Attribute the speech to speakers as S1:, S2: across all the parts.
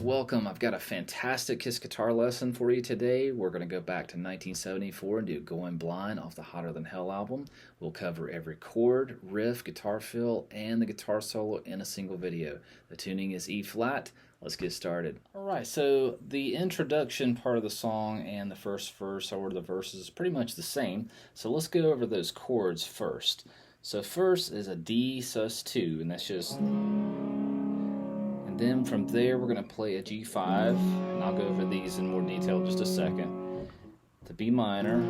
S1: welcome. I've got a fantastic Kiss guitar lesson for you today. We're going to go back to 1974 and do Going Blind off the Hotter Than Hell album. We'll cover every chord, riff, guitar fill, and the guitar solo in a single video. The tuning is E flat. Let's get started. Alright, so the introduction part of the song and the first verse or the verses is pretty much the same. So let's go over those chords first. So first is a D sus2, and that's just... And then from there, we're going to play a G5, and I'll go over these in more detail in just a second. To B minor,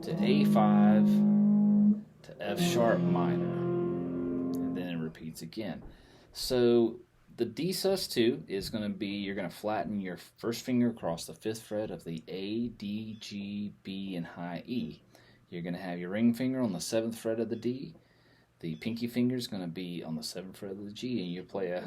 S1: to A5, to F sharp minor, and then it repeats again. So the D sus2 is going to be, you're going to flatten your first finger across the 5th fret of the A, D, G, B, and high E. You're going to have your ring finger on the 7th fret of the D. The pinky finger is going to be on the 7th fret of the G, and you play a...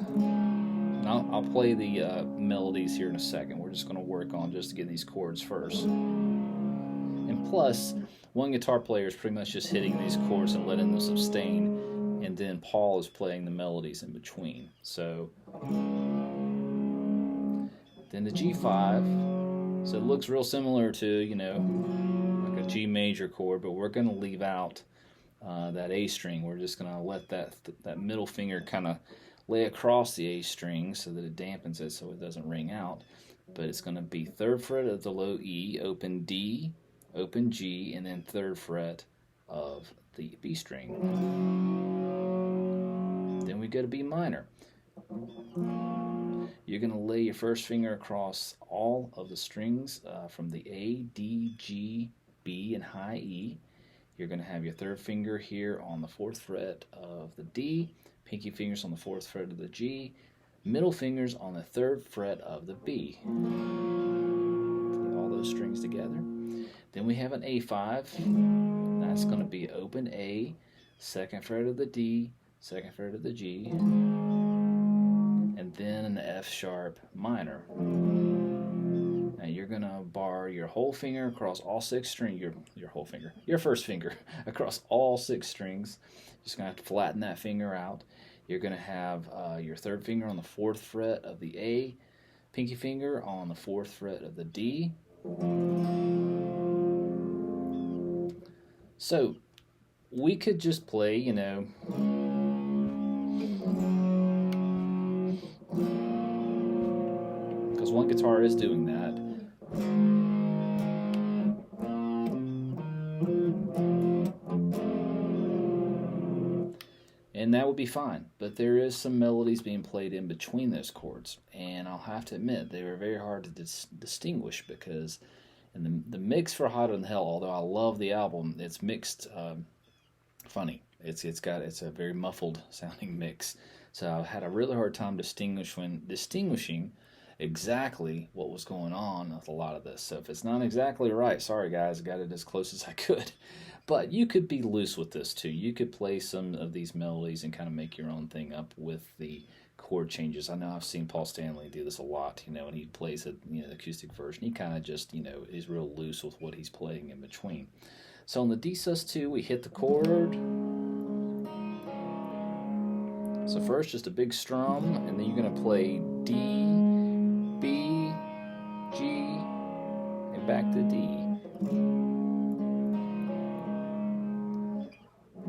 S1: I'll play the melodies here in a second. We're just going to work on just getting these chords first. And plus, one guitar player is pretty much just hitting these chords and letting them sustain, and then Paul is playing the melodies in between. So, then the G5. So it looks real similar to, you know, like a G major chord, but we're going to leave out that A string. We're just going to let that middle finger kind of lay across the A string so that it dampens it so it doesn't ring out. But it's going to be 3rd fret of the low E, open D, open G, and then 3rd fret of the B string. Then we go to B minor. You're going to lay your first finger across all of the strings from the A, D, G, B, and high E. You're going to have your 3rd finger here on the 4th fret of the D, pinky fingers on the 4th fret of the G, middle fingers on the 3rd fret of the B. Put all those strings together. Then we have an A5. That's going to be open A, 2nd fret of the D, 2nd fret of the G, and then an F sharp minor. Now you're going to bar your whole finger across all 6 strings, your first finger across all 6 strings. Just going to have to flatten that finger out. You're going to have your 3rd finger on the 4th fret of the A, pinky finger on the 4th fret of the D. So we could just play, you know, because one guitar is doing that. And that would be fine, but there is some melodies being played in between those chords, and I'll have to admit they were very hard to distinguish because in the mix for Hotter Than Hell, although I love the album, it's mixed funny. It's a very muffled sounding mix, so I had a really hard time distinguishing exactly what was going on with a lot of this. So if it's not exactly right, sorry guys, I got it as close as I could. But you could be loose with this too. You could play some of these melodies and kind of make your own thing up with the chord changes. I know I've seen Paul Stanley do this a lot, you know, and he plays it, you know, the acoustic version. He kind of just, you know, is real loose with what he's playing in between. So on the D sus2, we hit the chord. So first, just a big strum, and then you're going to play D, B, G, and back to D.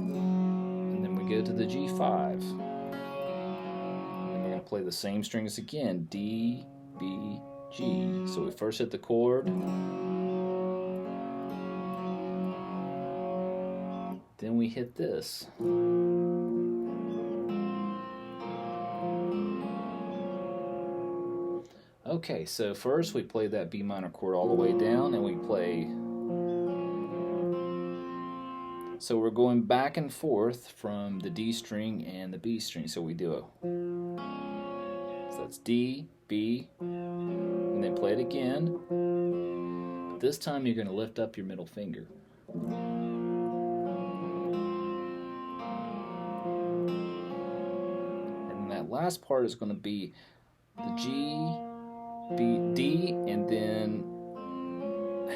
S1: And then we go to the G5. And we're going to play the same strings again, D, B, G. So we first hit the chord. Then we hit this. Okay, so first we play that B minor chord all the way down, and we play... So we're going back and forth from the D string and the B string. So we do a... So that's D, B, and then play it again. But this time you're going to lift up your middle finger. And that last part is going to be the G, B, D, and then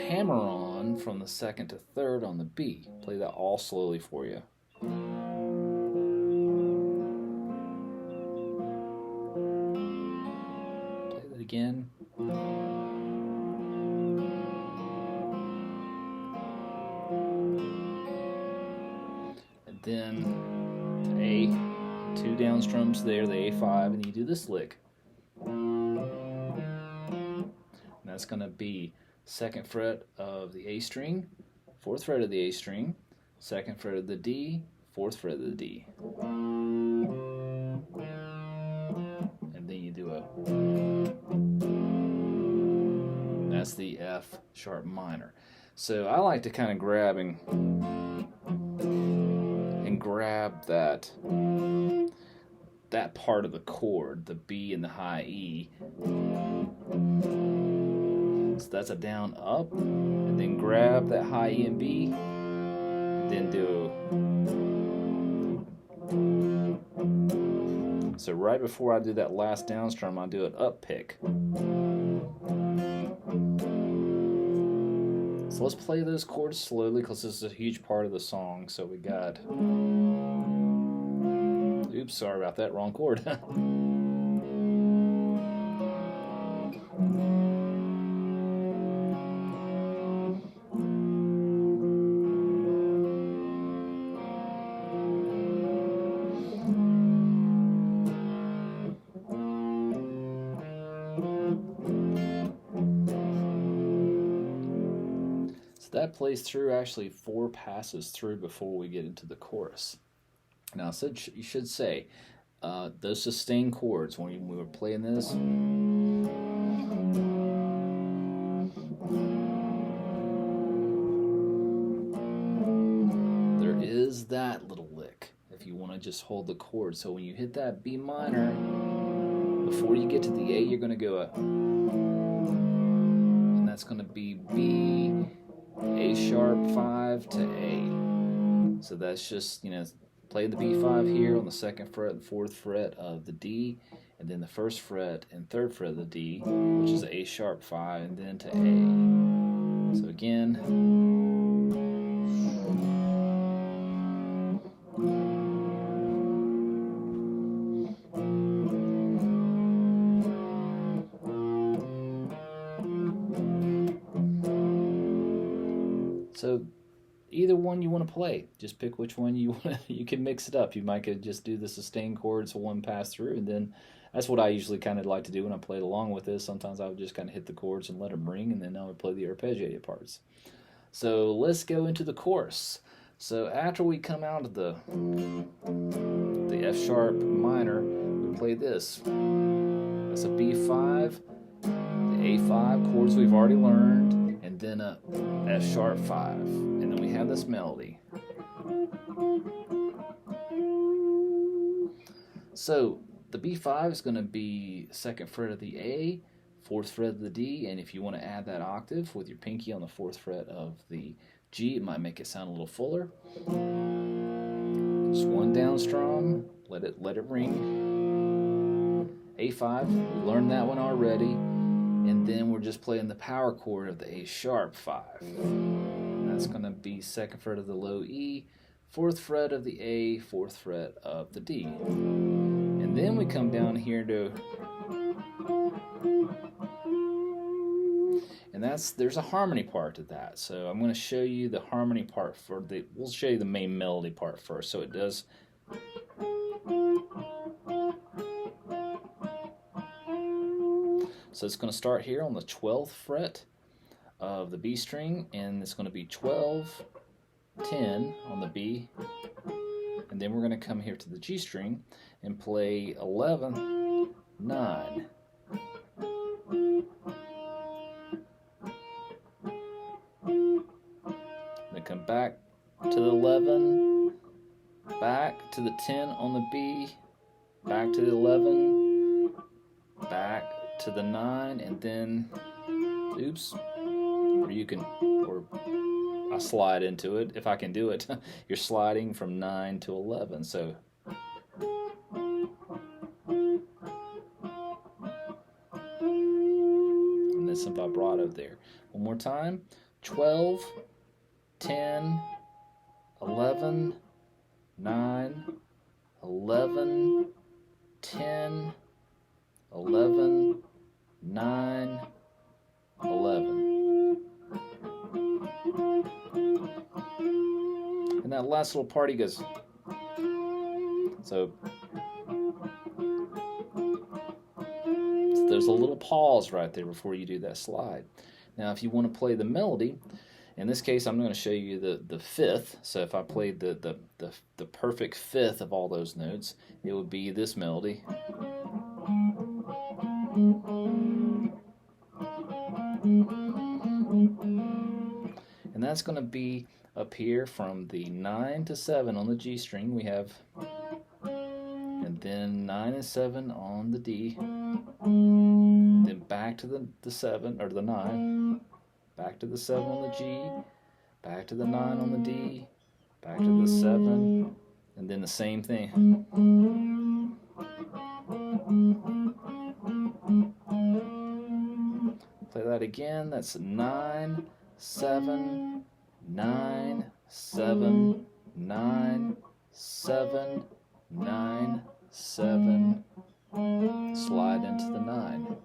S1: hammer on from the 2nd to 3rd on the B. Play that all slowly for you. again. And then A, 2 down strums there, the A5, and you do this lick. And that's going to be 2nd fret of the A string, 4th fret of the A string, 2nd fret of the D, 4th fret of the D. And then you do a, that's the F sharp minor. So I like to kind of grab that part of the chord, the B and the high E. So that's a down up, and then grab that high E and B, then do. So right before I do that last down strum, I do an up pick. So let's play those chords slowly because this is a huge part of the song. So we got, oops, sorry about that, wrong chord. That plays through actually 4 passes through before we get into the chorus. Now, you should say, those sustained chords, when we were playing this, there is that little lick if you want to just hold the chord. So when you hit that B minor, before you get to the A, you're going to go a, and that's going to be B, A sharp 5 to A. So that's just, play the B5 here on the 2nd fret and 4th fret of the D, and then the 1st fret and 3rd fret of the D, which is A sharp 5, and then to A. So again. So either one you want to play, just pick which one you want. You can mix it up. You might could just do the sustained chords one pass through, and then that's what I usually kind of like to do when I played along with this. Sometimes I would just kind of hit the chords and let them ring, and then I would play the arpeggiated parts. So let's go into the chorus. So after we come out of the F sharp minor, we play this. That's a B5, the A5 chords we've already learned, and then a F sharp 5, and then we have this melody. So the B5 is going to be 2nd fret of the A, 4th fret of the D, and if you want to add that octave with your pinky on the 4th fret of the G, it might make it sound a little fuller. Just 1 down strum, let it ring. A5, we learned that one already. And then we're just playing the power chord of the A sharp 5. And that's going to be 2nd fret of the low E, 4th fret of the A, 4th fret of the D. And then we come down here to, and there's a harmony part to that. So I'm going to show you the harmony part we'll show you the main melody part first. So it does. So it's going to start here on the 12th fret of the B string, and it's going to be 12, 10 on the B, and then we're going to come here to the G string and play 11, 9. Then come back to the 11, back to the 10 on the B, back to the 11, back to the 9, and then, oops, or I slide into it, if I can do it. You're sliding from 9 to 11, so. And then some vibrato there. One more time, 12, 10, 11, 9, 11, 10, 11, 9. last little part, he goes. So there's a little pause right there before you do that slide. Now, if you want to play the melody, in this case, I'm going to show you the fifth. So if I played the perfect fifth of all those notes, it would be this melody. And that's going to be up here from the 9 to 7 on the G string. We have, and then 9 and 7 on the D, and then back to the 7 or the 9, back to the 7 on the G, back to the 9 on the D, back to the 7, and then the same thing. Play that again. That's 9, 7, 9, 7, 9, 7, 9, 7, slide into the 9.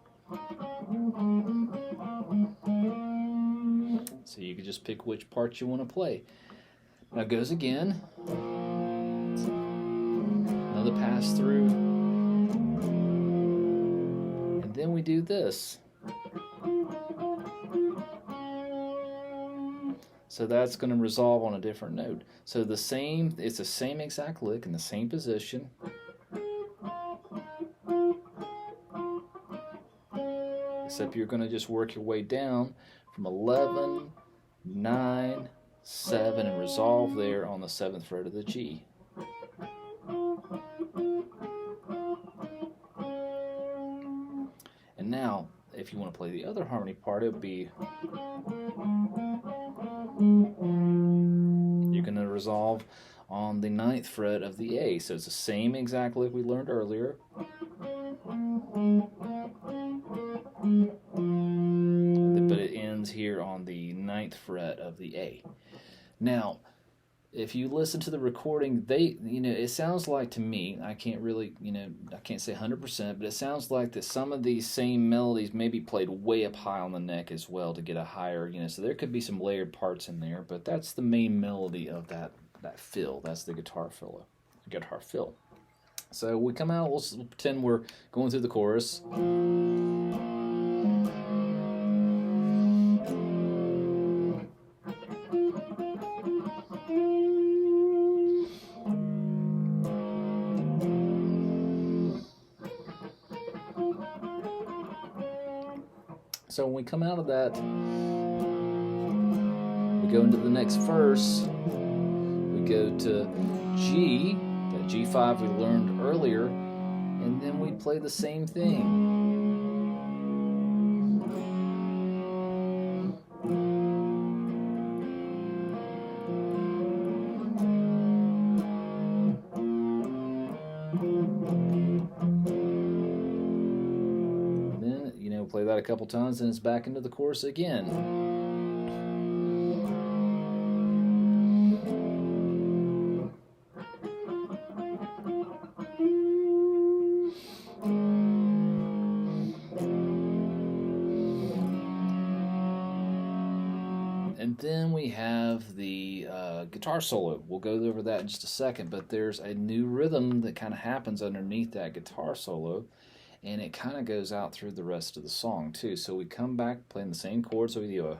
S1: So you can just pick which part you want to play. Now it goes again. Another pass through. And then we do this. So that's going to resolve on a different note. So it's the same exact lick in the same position. Except you're going to just work your way down from 11, 9, 7, and resolve there on the 7th fret of the G. And now, if you want to play the other harmony part, it would be, you're going to resolve on the 9th fret of the A. So it's the same exact lick we learned earlier. But it ends here on the 9th fret of the A. Now, if you listen to the recording, it sounds like to me, I can't really, I can't say 100%, but it sounds like that some of these same melodies may be played way up high on the neck as well to get a higher, so there could be some layered parts in there, but that's the main melody of that fill. That's the guitar fill. So we come out, we'll pretend we're going through the chorus. So when we come out of that, we go into the next verse. We go to G, that G5 we learned earlier, and then we play the same thing. Play that a couple times and it's back into the chorus again. And then we have the guitar solo. We'll go over that in just a second, but there's a new rhythm that kind of happens underneath that guitar solo. And it kind of goes out through the rest of the song too. So we come back playing the same chords. So we do a,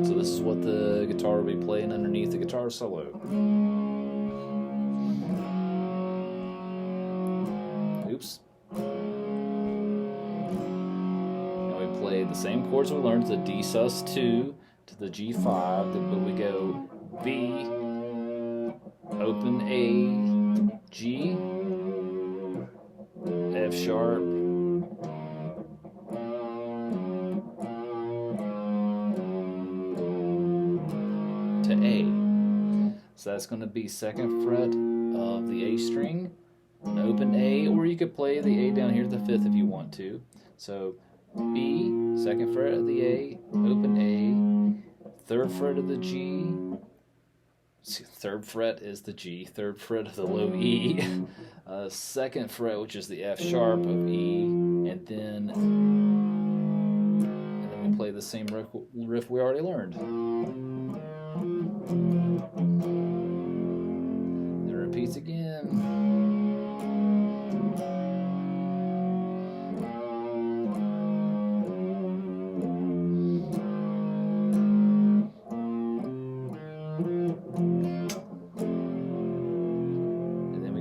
S1: so this is what the guitar will be playing underneath the guitar solo. Oops. The same chords we learned, the D sus2 to the G5, but we go B, open A, G, F sharp, to A. So that's going to be 2nd fret of the A string, an open A, or you could play the A down here to the 5th if you want to. So B, 2nd fret of the A, open A, 3rd fret of the G, third fret is the G, third fret of the low E, second fret, which is the F sharp of E, and then we play the same riff we already learned. It repeats again.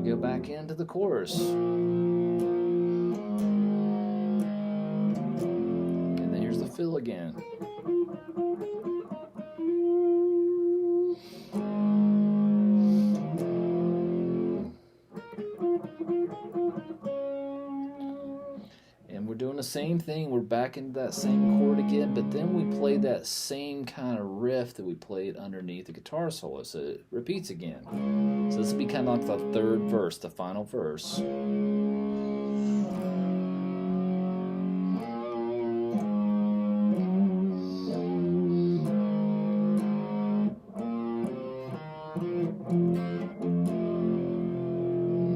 S1: Go back into the chorus. And then here's the fill again. And we're doing the same thing. We're back into that same chord again, but then we play that same kind of riff that we played underneath the guitar solo, so it repeats again. So this will be kind of like the third verse, the final verse. And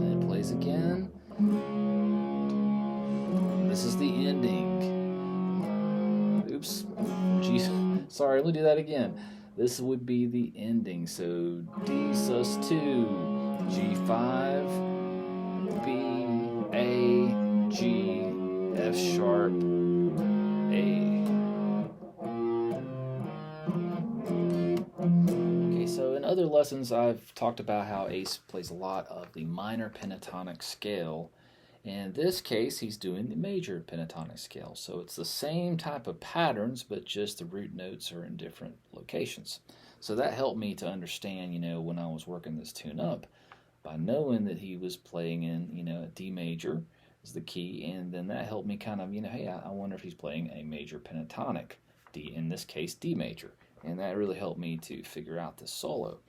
S1: then it plays again. This is the ending. Oops. Jeez. Sorry, let me do that again. This would be the ending. So D sus2, G5, B, A, G, F sharp, A. Okay, so in other lessons I've talked about how Ace plays a lot of the minor pentatonic scale. In this case, he's doing the major pentatonic scale. So it's the same type of patterns, but just the root notes are in different locations. So that helped me to understand, when I was working this tune up, by knowing that he was playing in, a D major is the key, and then that helped me kind of, hey, I wonder if he's playing a major pentatonic, D, in this case, D major. And that really helped me to figure out this solo.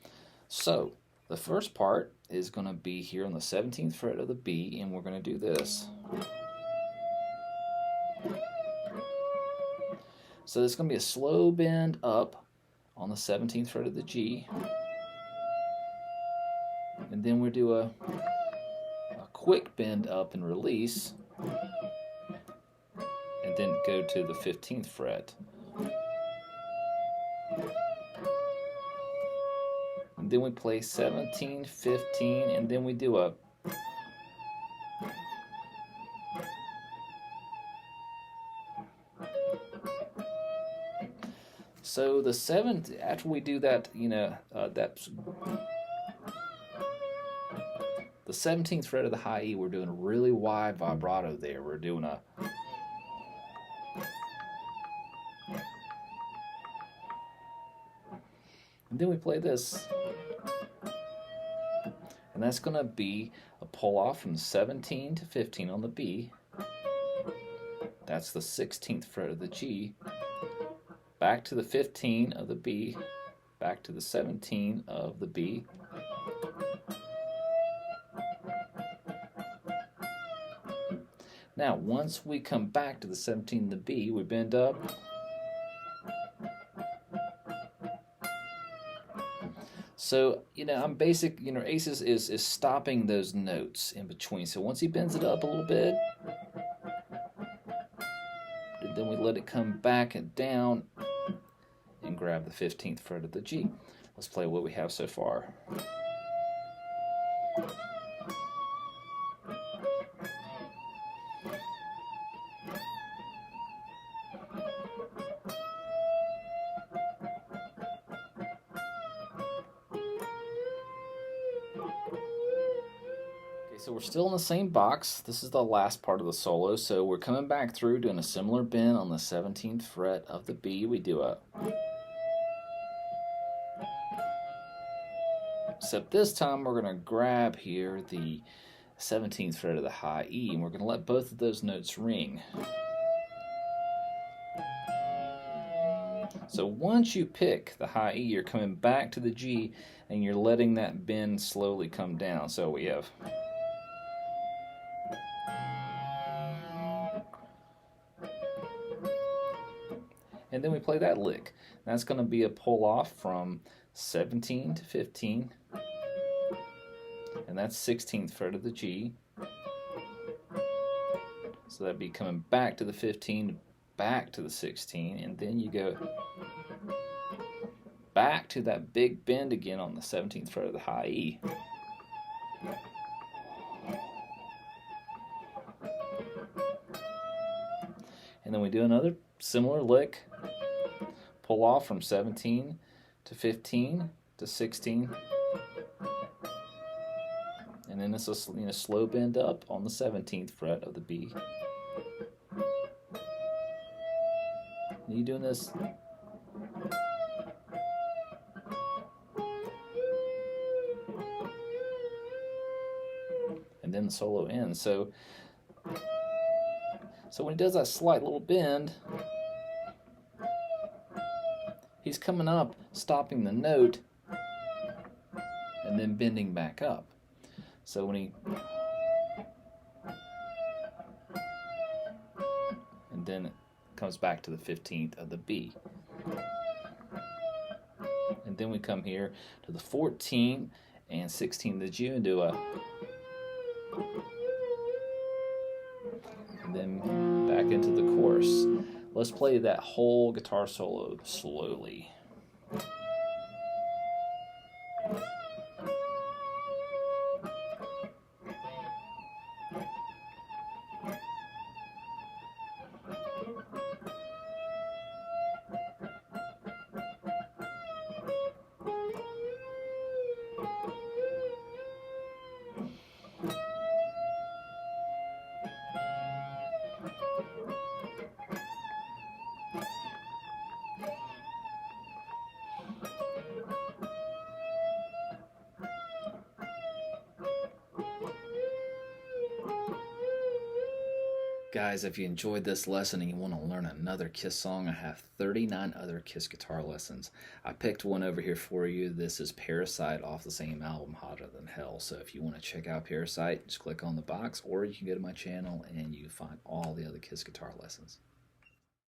S1: So the first part is going to be here on the 17th fret of the B, and we're going to do this. So it's going to be a slow bend up on the 17th fret of the G, and then we do a quick bend up and release, and then go to the 15th fret. And then we play 17, 15, and then we do a so the 7th, after we do that, that's the 17th fret of the high E, we're doing a really wide vibrato there. We're doing a and then we play this. And that's going to be a pull off from 17 to 15 on the B. That's the 16th fret of the G. Back to the 15 of the B. Back to the 17 of the B. Now, once we come back to the 17 of the B, we bend up. So, I'm basic, Ace is stopping those notes in between. So once he bends it up a little bit, then we let it come back and down and grab the 15th fret of the G. Let's play what we have so far. So we're still in the same box. This is the last part of the solo. So we're coming back through doing a similar bend on the 17th fret of the B. We do a, except this time we're going to grab here the 17th fret of the high E, and we're going to let both of those notes ring. So once you pick the high E, you're coming back to the G, and you're letting that bend slowly come down. So we have and then we play that lick. That's going to be a pull off from 17 to 15, and that's 16th fret of the G. So that'd be coming back to the 15, back to the 16, and then you go back to that big bend again on the 17th fret of the high E. And then we do another similar lick, pull off from 17 to 15 to 16, and then it's a slow bend up on the 17th fret of the B. And you doing this and then the solo ends. So when he does that slight little bend, he's coming up, stopping the note, and then bending back up. So when he, and then it comes back to the 15th of the B. And then we come here to the 14th and 16th of the G and do a, and then back into the chorus. Let's play that whole guitar solo slowly. Guys, if you enjoyed this lesson and you want to learn another Kiss song, I have 39 other Kiss guitar lessons. I picked one over here for you. This is Parasite off the same album, Hotter Than Hell. So if you want to check out Parasite, just click on the box, or you can go to my channel and you can find all the other Kiss guitar lessons.